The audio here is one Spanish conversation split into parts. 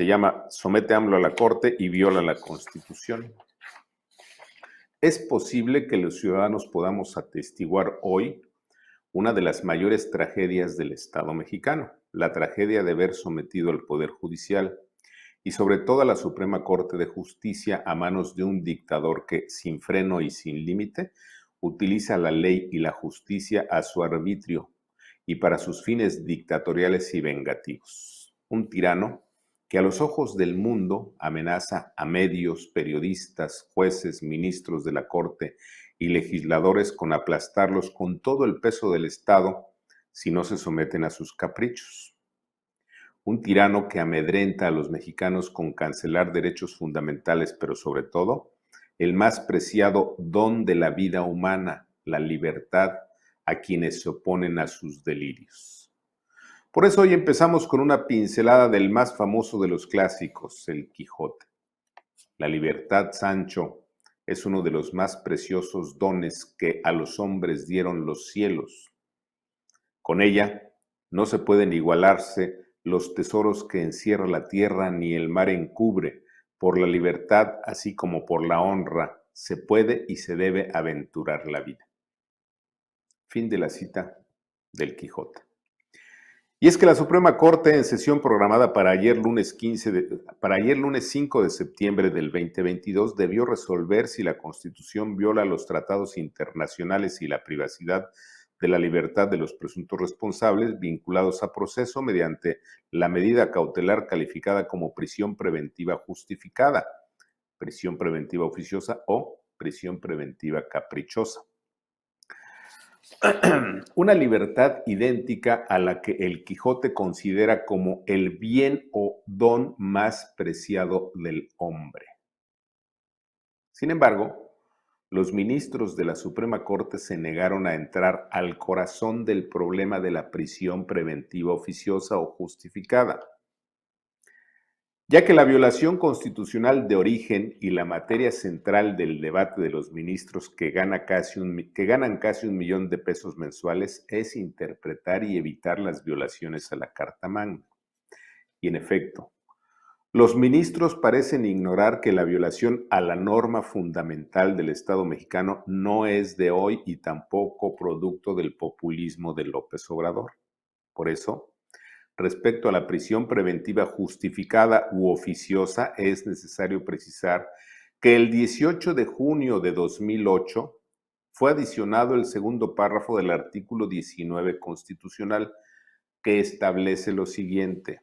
Se llama Somete a AMLO a la Corte y viola la Constitución. Es posible que los ciudadanos podamos atestiguar hoy una de las mayores tragedias del Estado mexicano, la tragedia de ver sometido al Poder Judicial y sobre todo a la Suprema Corte de Justicia a manos de un dictador que, sin freno y sin límite, utiliza la ley y la justicia a su arbitrio y para sus fines dictatoriales y vengativos. Un tirano que a los ojos del mundo amenaza a medios, periodistas, jueces, ministros de la Corte y legisladores con aplastarlos con todo el peso del Estado si no se someten a sus caprichos. Un tirano que amedrenta a los mexicanos con cancelar derechos fundamentales, pero sobre todo, el más preciado don de la vida humana, la libertad, a quienes se oponen a sus delirios. Por eso hoy empezamos con una pincelada del más famoso de los clásicos, el Quijote. La libertad, Sancho, es uno de los más preciosos dones que a los hombres dieron los cielos. Con ella no se pueden igualarse los tesoros que encierra la tierra ni el mar encubre. Por la libertad, así como por la honra, se puede y se debe aventurar la vida. Fin de la cita del Quijote. Y es que la Suprema Corte, en sesión programada para ayer lunes 5 de septiembre del 2022, debió resolver si la Constitución viola los tratados internacionales y la privacidad de la libertad de los presuntos responsables vinculados a proceso mediante la medida cautelar calificada como prisión preventiva justificada, prisión preventiva oficiosa o prisión preventiva caprichosa. Una libertad idéntica a la que el Quijote considera como el bien o don más preciado del hombre. Sin embargo, los ministros de la Suprema Corte se negaron a entrar al corazón del problema de la prisión preventiva oficiosa o justificada, ya que la violación constitucional de origen y la materia central del debate de los ministros que ganan casi $1 millón de pesos mensuales es interpretar y evitar las violaciones a la Carta Magna. Y en efecto, los ministros parecen ignorar que la violación a la norma fundamental del Estado mexicano no es de hoy y tampoco producto del populismo de López Obrador. Por eso, respecto a la prisión preventiva justificada u oficiosa, es necesario precisar que el 18 de junio de 2008 fue adicionado el segundo párrafo del artículo 19 constitucional que establece lo siguiente: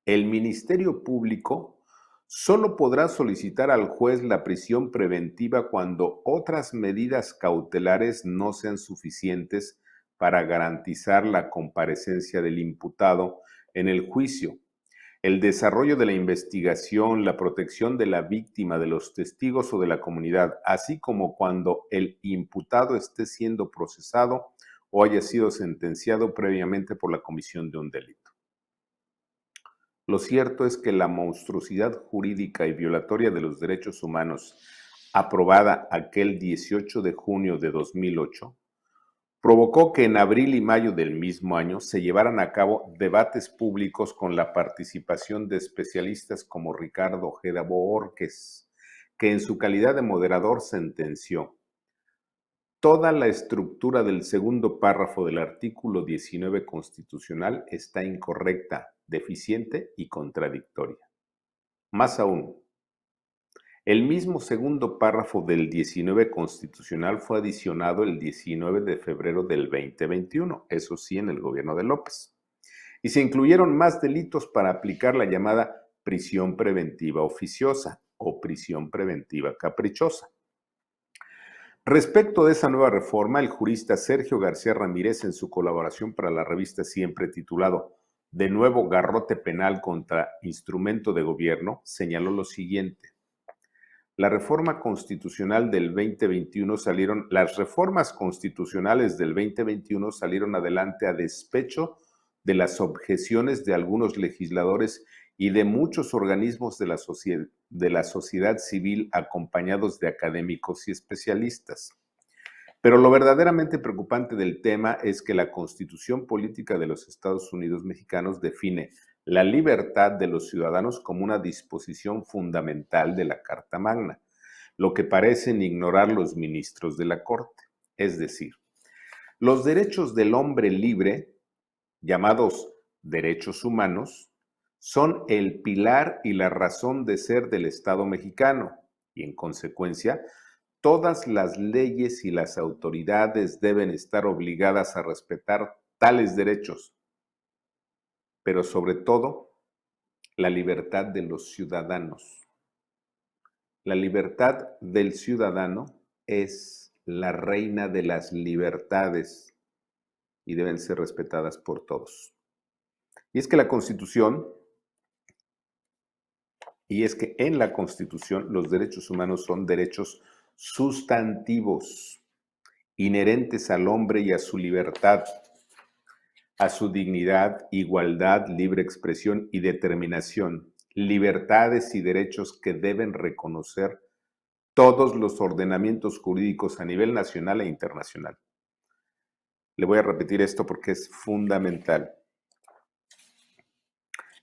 el Ministerio Público solo podrá solicitar al juez la prisión preventiva cuando otras medidas cautelares no sean suficientes para garantizar la comparecencia del imputado en el juicio, el desarrollo de la investigación, la protección de la víctima, de los testigos o de la comunidad, así como cuando el imputado esté siendo procesado o haya sido sentenciado previamente por la comisión de un delito. Lo cierto es que la monstruosidad jurídica y violatoria de los derechos humanos, aprobada aquel 18 de junio de 2008, provocó que en abril y mayo del mismo año se llevaran a cabo debates públicos con la participación de especialistas como Ricardo Ojeda Bohórquez, que en su calidad de moderador sentenció: toda la estructura del segundo párrafo del artículo 19 constitucional está incorrecta, deficiente y contradictoria. Más aún, el mismo segundo párrafo del 19 constitucional fue adicionado el 19 de febrero del 2021, eso sí, en el gobierno de López, y se incluyeron más delitos para aplicar la llamada prisión preventiva oficiosa o prisión preventiva caprichosa. Respecto de esa nueva reforma, el jurista Sergio García Ramírez, en su colaboración para la revista Siempre, titulado "De nuevo garrote penal contra instrumento de gobierno", señaló lo siguiente: las reformas constitucionales del 2021 salieron adelante a despecho de las objeciones de algunos legisladores y de muchos organismos de la sociedad civil acompañados de académicos y especialistas. Pero lo verdaderamente preocupante del tema es que la Constitución Política de los Estados Unidos Mexicanos define la libertad de los ciudadanos como una disposición fundamental de la Carta Magna, lo que parecen ignorar los ministros de la Corte. Es decir, los derechos del hombre libre, llamados derechos humanos, son el pilar y la razón de ser del Estado mexicano y, en consecuencia, todas las leyes y las autoridades deben estar obligadas a respetar tales derechos, pero sobre todo la libertad de los ciudadanos. La libertad del ciudadano es la reina de las libertades y deben ser respetadas por todos. Y es que en la Constitución los derechos humanos son derechos sustantivos, inherentes al hombre y a su libertad, a su dignidad, igualdad, libre expresión y determinación, libertades y derechos que deben reconocer todos los ordenamientos jurídicos a nivel nacional e internacional. Le voy a repetir esto porque es fundamental.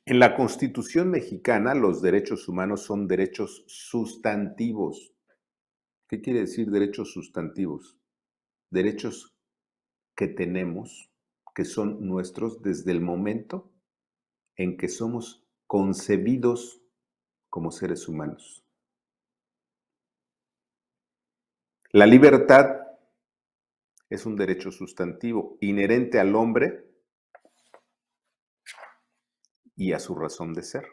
En la Constitución mexicana, los derechos humanos son derechos sustantivos. ¿Qué quiere decir derechos sustantivos? Derechos que tenemos, que son nuestros desde el momento en que somos concebidos como seres humanos. La libertad es un derecho sustantivo inherente al hombre y a su razón de ser,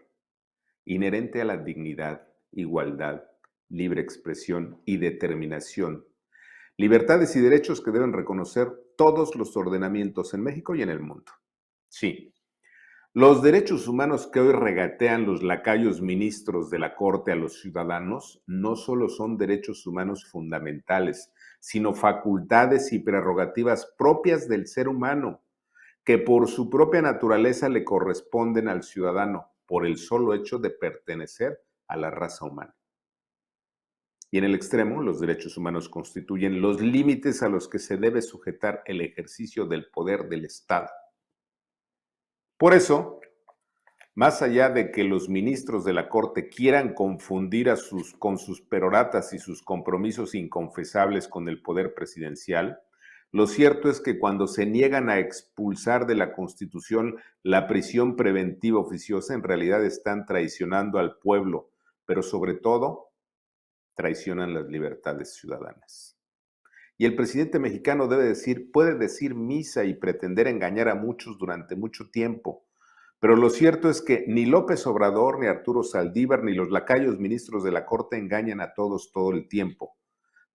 inherente a la dignidad, igualdad, libre expresión y determinación. Libertades y derechos que deben reconocer todos los ordenamientos en México y en el mundo. Sí, los derechos humanos que hoy regatean los lacayos ministros de la Corte a los ciudadanos no solo son derechos humanos fundamentales, sino facultades y prerrogativas propias del ser humano, que por su propia naturaleza le corresponden al ciudadano por el solo hecho de pertenecer a la raza humana. Y en el extremo, los derechos humanos constituyen los límites a los que se debe sujetar el ejercicio del poder del Estado. Por eso, más allá de que los ministros de la Corte quieran confundir con sus peroratas y sus compromisos inconfesables con el poder presidencial, lo cierto es que cuando se niegan a expulsar de la Constitución la prisión preventiva oficiosa, en realidad están traicionando al pueblo, pero sobre todo traicionan las libertades ciudadanas. Y el presidente mexicano puede decir misa y pretender engañar a muchos durante mucho tiempo, pero lo cierto es que ni López Obrador, ni Arturo Saldívar, ni los lacayos ministros de la Corte engañan a todos todo el tiempo.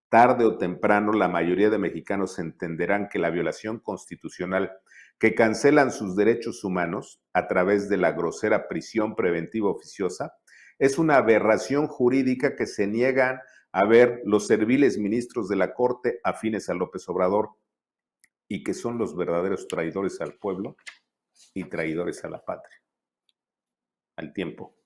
Tarde o temprano, la mayoría de mexicanos entenderán que la violación constitucional que cancelan sus derechos humanos a través de la grosera prisión preventiva oficiosa es una aberración jurídica que se niegan a ver los serviles ministros de la Corte afines a López Obrador y que son los verdaderos traidores al pueblo y traidores a la patria, al tiempo.